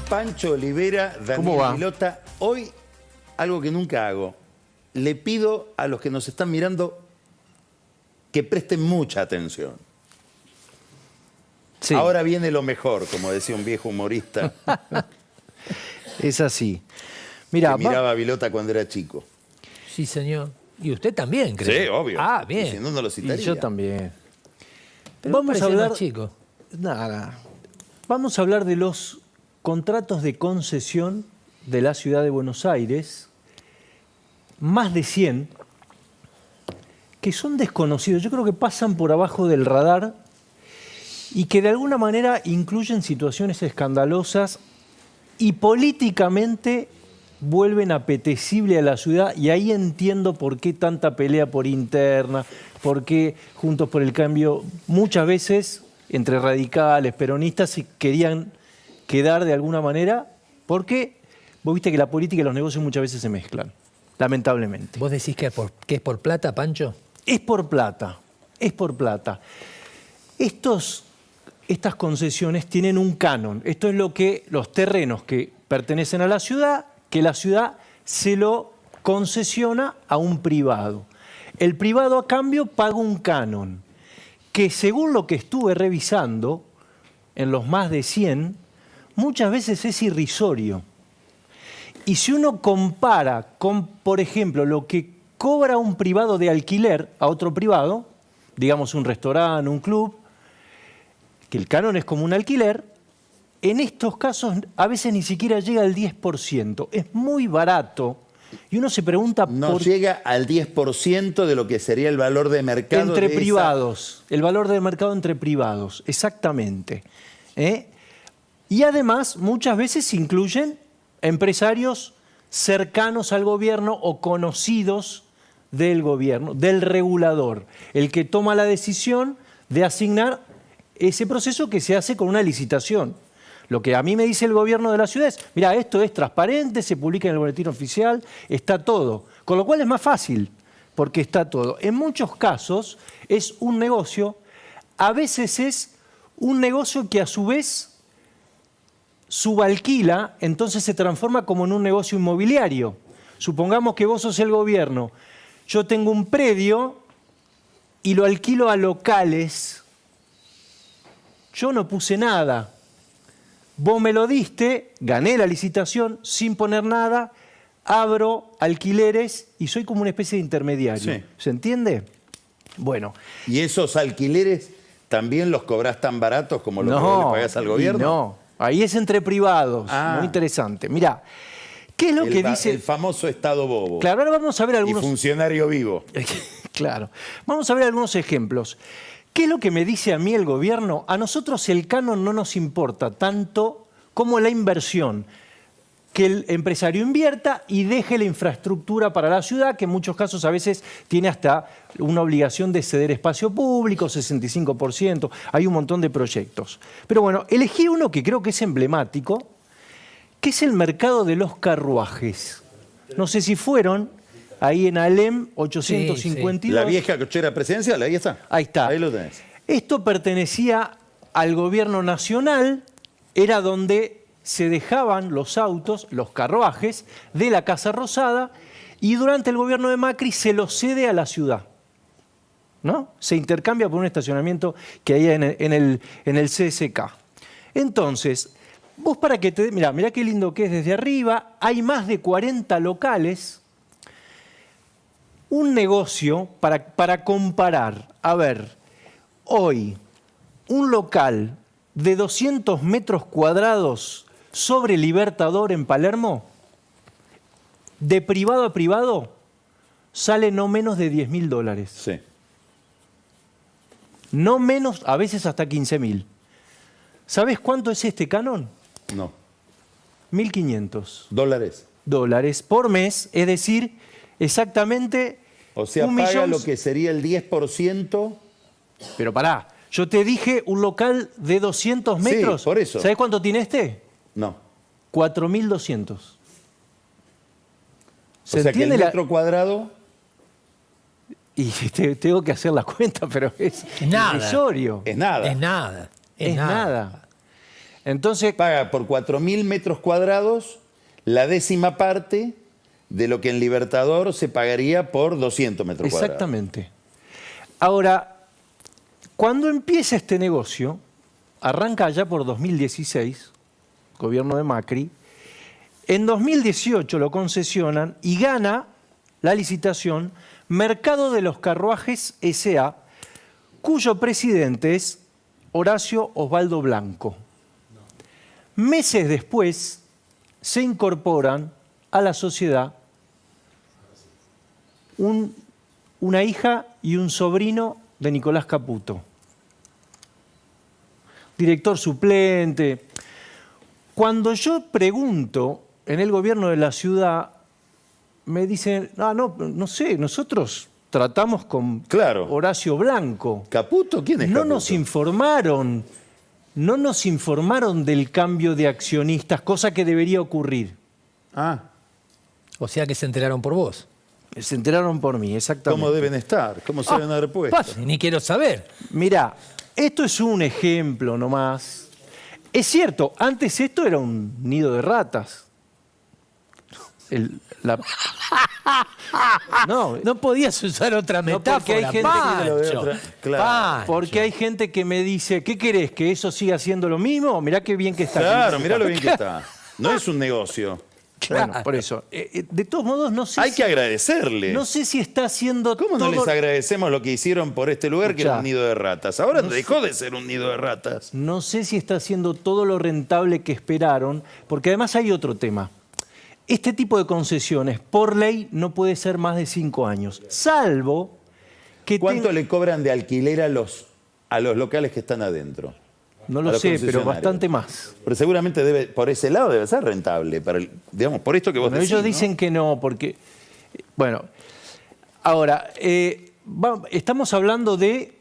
Pancho Olivera, Daniel Vilota. Hoy, algo que nunca hago. Le pido a los que nos están mirando que presten mucha atención. Sí. Ahora viene lo mejor, como decía un viejo humorista. Es así. Mira, que miraba a Vilota cuando era chico. Sí, señor. Y usted también, creo. Sí, obvio. Ah, bien. Y si no, no lo citaría. y yo también. Pero Vamos a hablar, más chico. nada. Vamos a hablar de los contratos de concesión de la ciudad de Buenos Aires, más de 100, que son desconocidos. Yo creo que pasan por abajo del radar y que de alguna manera incluyen situaciones escandalosas y políticamente vuelven apetecible a la ciudad, y ahí entiendo por qué tanta pelea por interna, por qué Juntos por el Cambio muchas veces entre radicales, peronistas, se querían quedar de alguna manera, porque vos viste que la política y los negocios muchas veces se mezclan, lamentablemente. ¿Vos decís que es por plata, Pancho? Es por plata, es por plata. Estas concesiones tienen un canon. Esto es lo que los terrenos que pertenecen a la ciudad, que la ciudad se lo concesiona a un privado. El privado a cambio paga un canon, que según lo que estuve revisando, en los más de 100, muchas veces es irrisorio. Y si uno compara con, por ejemplo, lo que cobra un privado de alquiler a otro privado, digamos un restaurante, un club, que el canon es como un alquiler, en estos casos a veces ni siquiera llega al 10%. Es muy barato. Y uno se pregunta no llega al 10% de lo que sería el valor de mercado entre de privados. El valor de mercado entre privados, exactamente. Y además muchas veces incluyen empresarios cercanos al gobierno o conocidos del gobierno, del regulador, el que toma la decisión de asignar ese proceso que se hace con una licitación. Lo que a mí me dice el gobierno de la ciudad es, mira, esto es transparente, se publica en el boletín oficial, está todo. Con lo cual es más fácil, porque está todo. En muchos casos es un negocio, a veces es un negocio que a su vez subalquila, entonces se transforma como en un negocio inmobiliario. Supongamos que vos sos el gobierno, yo tengo un predio y lo alquilo a locales. Yo no puse nada. Vos me lo diste, gané la licitación sin poner nada, abro alquileres y soy como una especie de intermediario. Sí. ¿Se entiende? Bueno. ¿Y esos alquileres también los cobrás tan baratos como los que vos le pagás al gobierno? No, ahí es entre privados. Ah. Muy interesante. Mirá, ¿qué es lo que dice? El famoso Estado bobo. Claro, ahora vamos a ver algunos... Y funcionario vivo. Claro. Vamos a ver algunos ejemplos. ¿Qué es lo que me dice a mí el gobierno? A nosotros el canon no nos importa tanto como la inversión. Que el empresario invierta y deje la infraestructura para la ciudad, que en muchos casos a veces tiene hasta una obligación de ceder espacio público, 65%. Hay un montón de proyectos. Pero bueno, elegí uno que creo que es emblemático, que es el mercado de los carruajes. No sé si fueron... Ahí en Alem 852. Sí. La vieja cochera presidencial, ahí está. Ahí está. Ahí lo tenés. Esto pertenecía al gobierno nacional, era donde se dejaban los autos, los carruajes de la Casa Rosada, y durante el gobierno de Macri se los cede a la ciudad, ¿no? Se intercambia por un estacionamiento que hay en el CSK. Entonces, vos para que te... Mirá qué lindo que es desde arriba, hay más de 40 locales. Un negocio, para comparar, a ver, hoy, un local de 200 metros cuadrados sobre Libertador en Palermo, de privado a privado, sale no menos de $10.000. Sí. No menos, a veces hasta 15.000. ¿Sabés cuánto es este canon? No. 1.500. ¿Dólares? Por mes, es decir, exactamente... O sea, paga lo que sería el 10%. Pero pará, yo te dije un local de 200 metros. Sí, por eso. ¿Sabés cuánto tiene este? No. 4.200. O sea que el metro cuadrado... Y tengo que hacer la cuenta, pero es nada. irrisorio. Es nada. Es nada. Es nada. Entonces, Paga por 4.000 metros cuadrados la 10ª parte de lo que en Libertador se pagaría por 200 metros cuadrados. exactamente. Ahora, cuando empieza este negocio, arranca allá por 2016, gobierno de Macri, en 2018 lo concesionan y gana la licitación Mercado de los Carruajes S.A., cuyo presidente es Horacio Osvaldo Blanco. Meses después se incorporan a la sociedad una hija y un sobrino de Nicolás Caputo, director suplente. Cuando yo pregunto en el gobierno de la ciudad, me dicen, no sé, nosotros tratamos con Claro. Horacio Blanco. ¿Caputo? ¿Quién es No Caputo? no nos informaron del cambio de accionistas, cosa que debería ocurrir. Ah, O sea que se enteraron por vos. Se enteraron por mí, exactamente. ¿cómo deben estar? ¿Cómo se deben haber puesto? Ni quiero saber. Mirá, esto es un ejemplo nomás. Es cierto, antes esto era un nido de ratas. No, No podías usar otra No, porque metáfora. hay gente que lo ve Pancho. otra- claro. Pancho. porque hay gente que me dice, ¿qué querés? ¿Que eso siga siendo lo mismo? Mirá qué bien que está. Claro, mirá lo bien que está. No es un negocio. Bueno, por eso. De todos modos, no sé Hay si, que agradecerle. no sé si está haciendo ¿Cómo no todo- les agradecemos lo que hicieron por este lugar que era Escuchá. un nido de ratas? Ahora dejó de ser un nido de ratas. No sé si está haciendo todo lo rentable que esperaron, porque además hay otro tema. Este tipo de concesiones, por ley, no puede ser más de 5 años, salvo que ¿Cuánto ten- le cobran de alquiler a los locales que están adentro? No a lo los sé, pero concesionarios? bastante más. Pero seguramente por ese lado debe ser rentable, digamos, por esto que vos Bueno, decís, ellos ¿no? dicen que no, porque... Bueno, ahora, estamos hablando de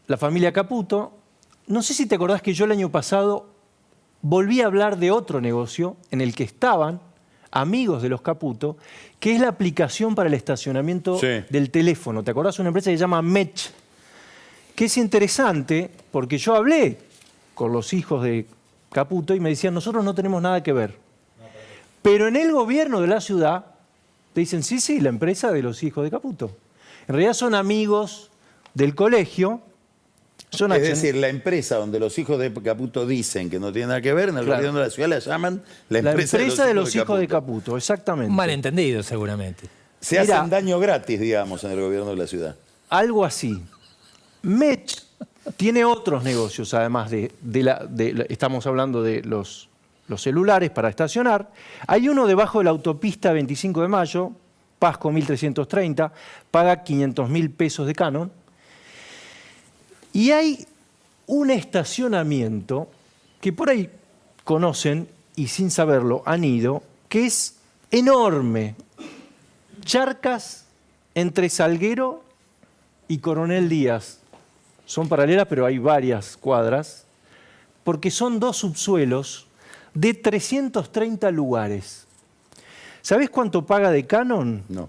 la familia Caputo. No sé si te acordás que yo el año pasado volví a hablar de otro negocio en el que estaban amigos de los Caputo, que es la aplicación para el estacionamiento Sí. del teléfono. ¿Te acordás? Una empresa que se llama Mech, que es interesante porque yo hablé con los hijos de Caputo y me decían, nosotros no tenemos nada que ver. Pero en el gobierno de la ciudad te dicen, sí, la empresa de los hijos de Caputo. En realidad son amigos del colegio, son Es decir, la empresa donde los hijos de Caputo dicen que no tiene nada que ver, en el Claro. gobierno de la ciudad la llaman la la empresa, empresa de los hijos de Caputo, exactamente. Un malentendido, seguramente. Se Mirá. hacen daño gratis, digamos, en el gobierno de la ciudad. Algo así. Mech tiene otros negocios, además estamos hablando de los celulares para estacionar. Hay uno debajo de la autopista 25 de Mayo, Pasco 1330, paga 500.000 pesos de canon. Y hay un estacionamiento que por ahí conocen y sin saberlo han ido, que es enorme. Charcas entre Salguero y Coronel Díaz. Son paralelas, pero hay varias cuadras, porque son dos subsuelos de 330 lugares. ¿Sabés cuánto paga de canon? No.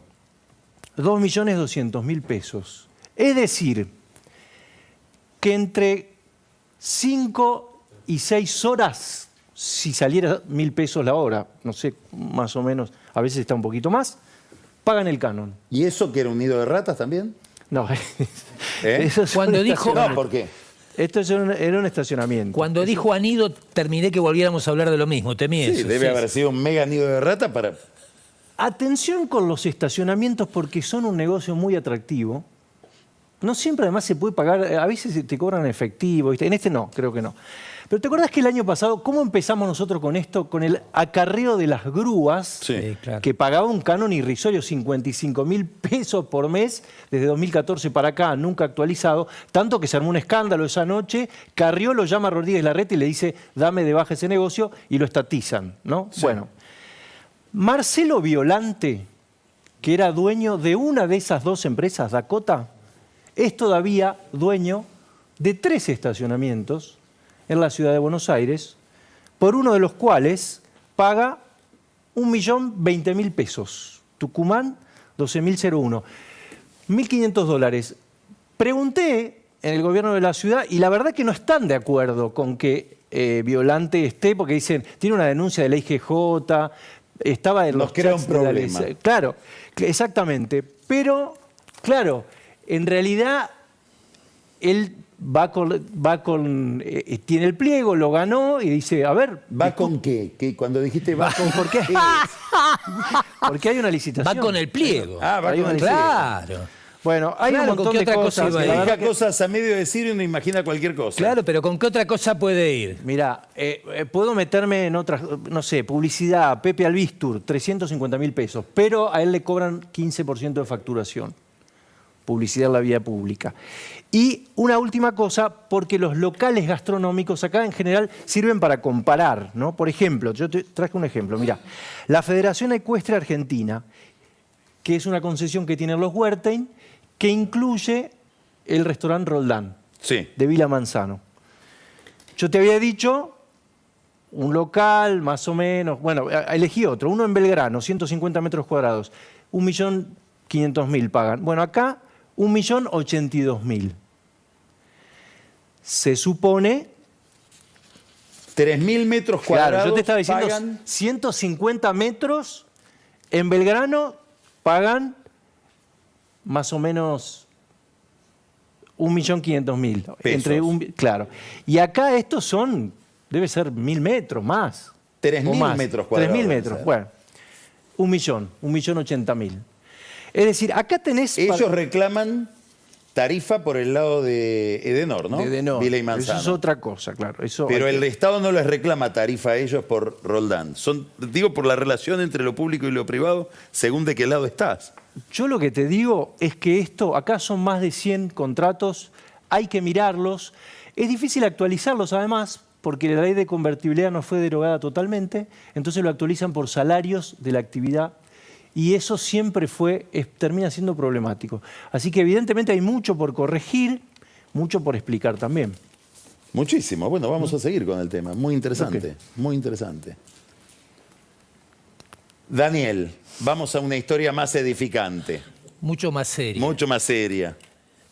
2.200.000 pesos. Es decir, que entre 5 y 6 horas, si saliera 1.000 pesos la hora, no sé, más o menos, a veces está un poquito más, pagan el canon. ¿Y eso que era un nido de ratas también? No, ¿Eh? eso es Cuando un dijo- No, estacionamiento. ¿por qué? Esto era un estacionamiento. Cuando dijo anido, terminé que volviéramos a hablar de lo mismo. Temí Sí, eso. debe sí. haber sido un mega nido de rata para... Atención con los estacionamientos porque son un negocio muy atractivo. No siempre además se puede pagar, a veces te cobran en efectivo, ¿viste? En este no, creo que no. Pero ¿te acordás que el año pasado, cómo empezamos nosotros con esto? Con el acarreo de las grúas, Sí. Sí, claro. que pagaba un canon irrisorio, 55.000 pesos por mes, desde 2014 para acá, nunca actualizado, tanto que se armó un escándalo esa noche. Carrió lo llama a Rodríguez Larreta y le dice, dame de baja ese negocio, y lo estatizan, ¿no? Sí. Bueno, Marcelo Violante, que era dueño de una de esas dos empresas, Dakota, es todavía dueño de 3 estacionamientos en la ciudad de Buenos Aires, por uno de los cuales paga 1.020.000 pesos. Tucumán, 12.001. $1.500. Pregunté en el gobierno de la ciudad y la verdad que no están de acuerdo con que violante esté, porque dicen, tiene una denuncia de la IGJ, estaba en Nos crea un problema. Claro, exactamente. Pero, claro, en realidad él tiene el pliego, lo ganó y dice, a ver... ¿Va con qué? ¿Que cuando dijiste va con ¿Por qué? Porque hay una licitación. Va con el pliego. va Hay con una el Claro. Bueno, hay Claro, un ¿con montón qué de otra cosa cosas. iba a la ir? verdad Deja cosas a medio decir y uno imagina cualquier cosa. Claro, pero ¿con qué otra cosa puede ir? Mirá, puedo meterme en otras, no sé, publicidad, Pepe Albistur, 350.000 pesos, pero a él le cobran 15% de facturación. Publicidad en la vía pública. Y una última cosa, porque los locales gastronómicos acá en general sirven para comparar, ¿no? Por ejemplo, yo te traje un ejemplo, mirá, la Federación Ecuestre Argentina, que es una concesión que tienen los Wertheim, que incluye el restaurante Roldán, Sí. de Vila Manzano. Yo te había dicho un local, más o menos, bueno, elegí otro, uno en Belgrano, 150 metros cuadrados, 1.500.000 pagan. Bueno, acá 1.082.000. Se supone... 3.000 metros cuadrados. Claro, yo te estaba diciendo, pagan 150 metros en Belgrano pagan más o menos 1.500.000. Pesos. Claro. Y acá estos son, debe ser 1.000 metros más. 3.000 metros cuadrados. 3.000 metros, bueno. 1.080.000. Es decir, acá tenés... Ellos reclaman tarifa por el lado de Edenor, ¿no? De Edenor. Vila y Manzano. Eso es otra cosa, claro. Eso Pero hay el Estado no les reclama tarifa a ellos por Roldán. Digo, por la relación entre lo público y lo privado, según de qué lado estás. Yo lo que te digo es que acá son más de 100 contratos, hay que mirarlos. Es difícil actualizarlos además, porque la ley de convertibilidad no fue derogada totalmente, entonces lo actualizan por salarios de la actividad y eso siempre termina siendo problemático. Así que evidentemente hay mucho por corregir, mucho por explicar también. Muchísimo. Bueno, vamos a seguir con el tema. Muy interesante, muy interesante. Daniel, vamos a una historia más edificante, Mucho más serio. mucho más seria.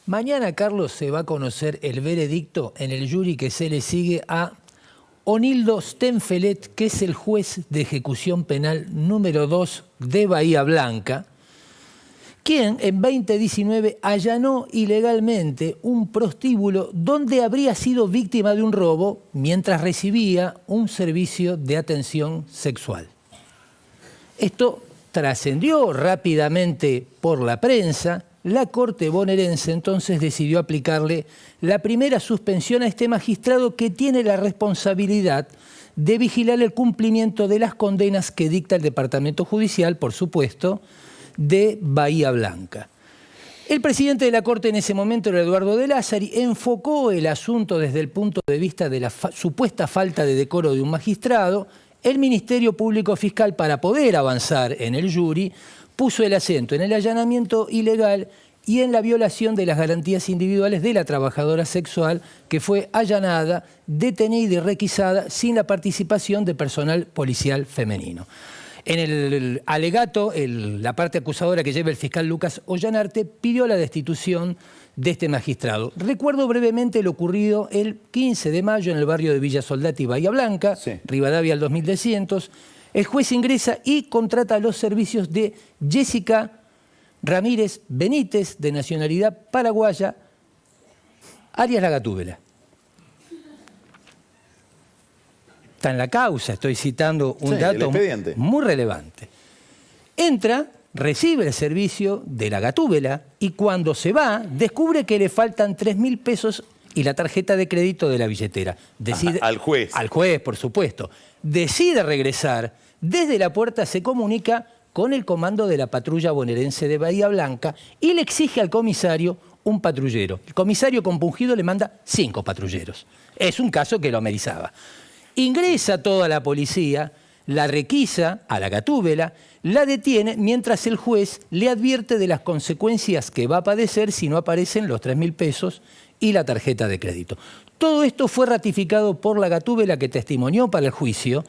Mañana, Carlos, se va a conocer el veredicto en el jury que se le sigue a Onildo Stenfelet, que es el juez de ejecución penal número 2 de Bahía Blanca, quien en 2019 allanó ilegalmente un prostíbulo donde habría sido víctima de un robo mientras recibía un servicio de atención sexual. Esto trascendió rápidamente por la prensa. La Corte bonaerense entonces decidió aplicarle la primera suspensión a este magistrado que tiene la responsabilidad de vigilar el cumplimiento de las condenas que dicta el Departamento Judicial, por supuesto, de Bahía Blanca. El presidente de la Corte en ese momento era Eduardo de Lázari, enfocó el asunto desde el punto de vista de la supuesta falta de decoro de un magistrado. El Ministerio Público Fiscal, para poder avanzar en el jury, puso el acento en el allanamiento ilegal y en la violación de las garantías individuales de la trabajadora sexual que fue allanada, detenida y requisada sin la participación de personal policial femenino. En el alegato, la parte acusadora que lleva el fiscal Lucas Ollanarte pidió la destitución de este magistrado. Recuerdo brevemente lo ocurrido el 15 de mayo en el barrio de Villa Soldati, Bahía Blanca, Sí. Rivadavia al 2200. El juez ingresa y contrata los servicios de Jessica Ramírez Benítez, de nacionalidad paraguaya, alias La Gatúbela. Está en la causa, estoy citando un Sí, el dato expediente. muy relevante. Entra, recibe el servicio de La Gatúbela y cuando se va, descubre que le faltan 3.000 pesos y la tarjeta de crédito de la billetera. Decide, Al juez. Al juez, por supuesto. Decide regresar. Desde la puerta se comunica con el comando de la patrulla bonaerense de Bahía Blanca y le exige al comisario un patrullero. El comisario compungido le manda 5 patrulleros. Es un caso que lo amerizaba. Ingresa toda la policía, la requisa a La Gatúbela, la detiene mientras el juez le advierte de las consecuencias que va a padecer si no aparecen los 3.000 pesos y la tarjeta de crédito. Todo esto fue ratificado por La Gatúbela, que testimonió para el juicio,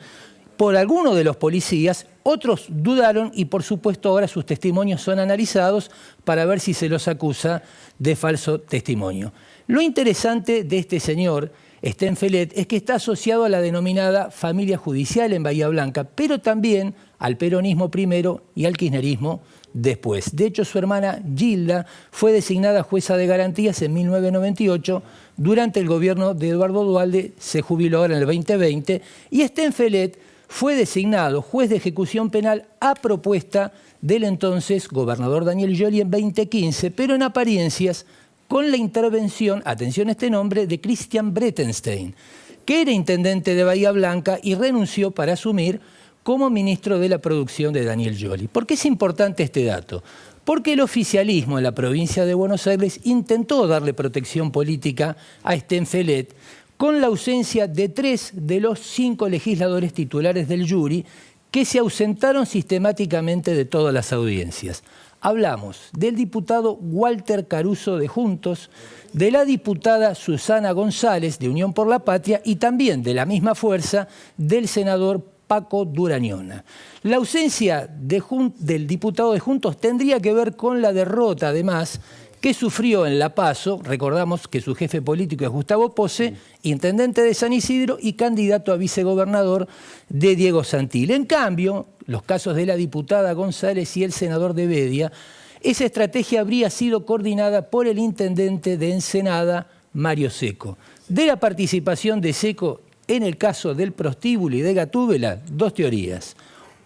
por algunos de los policías, otros dudaron y por supuesto ahora sus testimonios son analizados para ver si se los acusa de falso testimonio. Lo interesante de este señor Stenfelet es que está asociado a la denominada familia judicial en Bahía Blanca, pero también al peronismo primero y al kirchnerismo después. De hecho, su hermana Gilda fue designada jueza de garantías en 1998 durante el gobierno de Eduardo Duhalde, se jubiló ahora en el 2020, y Stenfelet fue designado juez de ejecución penal a propuesta del entonces gobernador Daniel Scioli en 2015, pero en apariencias con la intervención, atención a este nombre, de Christian Breitenstein, que era intendente de Bahía Blanca y renunció para asumir como ministro de la producción de Daniel Scioli. ¿Por qué es importante este dato? Porque el oficialismo en la provincia de Buenos Aires intentó darle protección política a Stenfelet con la ausencia de 3 de los 5 legisladores titulares del jury que se ausentaron sistemáticamente de todas las audiencias. Hablamos del diputado Walter Caruso de Juntos, de la diputada Susana González de Unión por la Patria y también de la misma fuerza del senador Paco Durañona. La ausencia del diputado de Juntos tendría que ver con la derrota, además, que sufrió en La Paso. Recordamos que su jefe político es Gustavo Pose, intendente de San Isidro y candidato a vicegobernador de Diego Santil. En cambio, los casos de la diputada González y el senador de Bedia, esa estrategia habría sido coordinada por el intendente de Ensenada, Mario Seco. De la participación de Seco en el caso del prostíbulo y de Gatúbela, 2 teorías.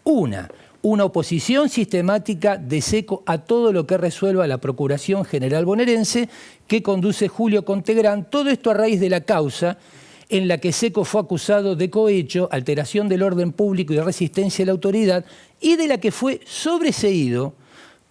Una oposición sistemática de Seco a todo lo que resuelva la Procuración General Bonaerense que conduce Julio Contegrán. Todo esto a raíz de la causa en la que Seco fue acusado de cohecho, alteración del orden público y resistencia a la autoridad, y de la que fue sobreseído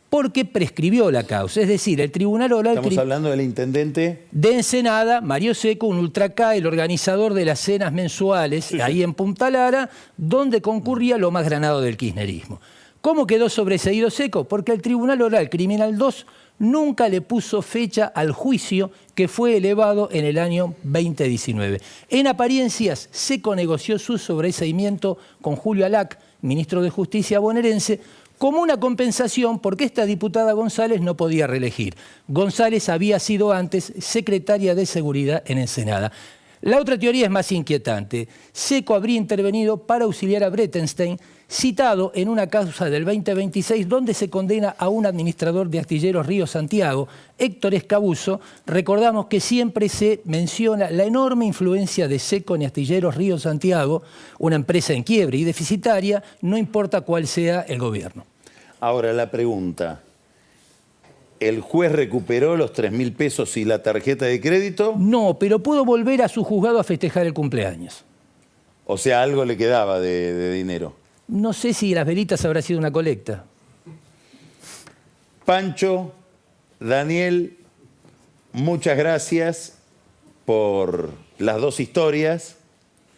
porque prescribió la causa. Es decir, el Tribunal Oral... Estamos hablando del intendente de Ensenada, Mario Seco, un ultracá, el organizador de las cenas mensuales, ahí en Punta Lara, donde concurría lo más granado del kirchnerismo. ¿Cómo quedó sobreseído Seco? Porque el Tribunal Oral Criminal 2 nunca le puso fecha al juicio que fue elevado en el año 2019. En apariencias, Seco negoció su sobreseimiento con Julio Alac, ministro de Justicia bonaerense, como una compensación porque esta diputada González no podía reelegir. González había sido antes secretaria de Seguridad en Ensenada. La otra teoría es más inquietante. Seco habría intervenido para auxiliar a Breitenstein, citado en una causa del 2026 donde se condena a un administrador de Astilleros Río Santiago, Héctor Escabuso. Recordamos que siempre se menciona la enorme influencia de Seco en Astilleros Río Santiago, una empresa en quiebre y deficitaria, no importa cuál sea el gobierno. Ahora la pregunta, ¿el juez recuperó los 3.000 pesos y la tarjeta de crédito? No, pero pudo volver a su juzgado a festejar el cumpleaños. O sea, algo le quedaba de dinero. No sé si las velitas habrá sido una colecta. Pancho, Daniel, muchas gracias por las 2 historias.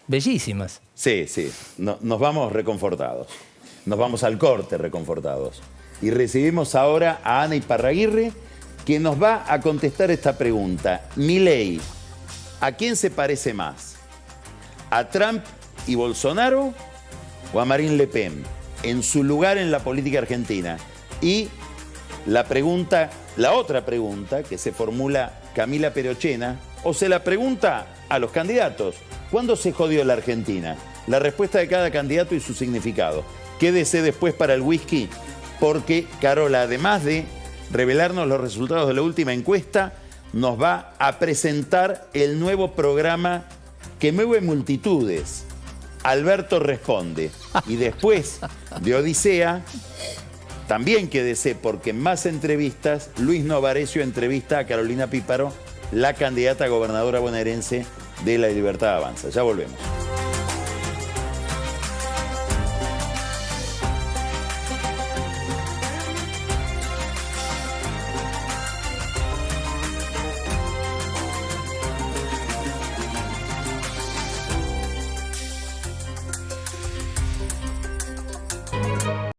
Bellísimas. Sí, sí. Nos vamos reconfortados. Nos vamos al corte reconfortados. Y recibimos ahora a Ana Iparraguirre, que nos va a contestar esta pregunta. Milei, ¿a quién se parece más? ¿A Trump y Bolsonaro o a Marine Le Pen en su lugar en la política argentina? Y la otra pregunta que se formula Camila Perochena, o se la pregunta a los candidatos: ¿cuándo se jodió la Argentina? La respuesta de cada candidato y su significado. Quédese después para el whisky, porque Carola, además de revelarnos los resultados de la última encuesta, nos va a presentar el nuevo programa que mueve multitudes. Alberto Responde. Y después de Odisea, también quédese, porque en más entrevistas, Luis Novarecio entrevista a Carolina Píparo, la candidata a gobernadora bonaerense de La Libertad Avanza. Ya volvemos.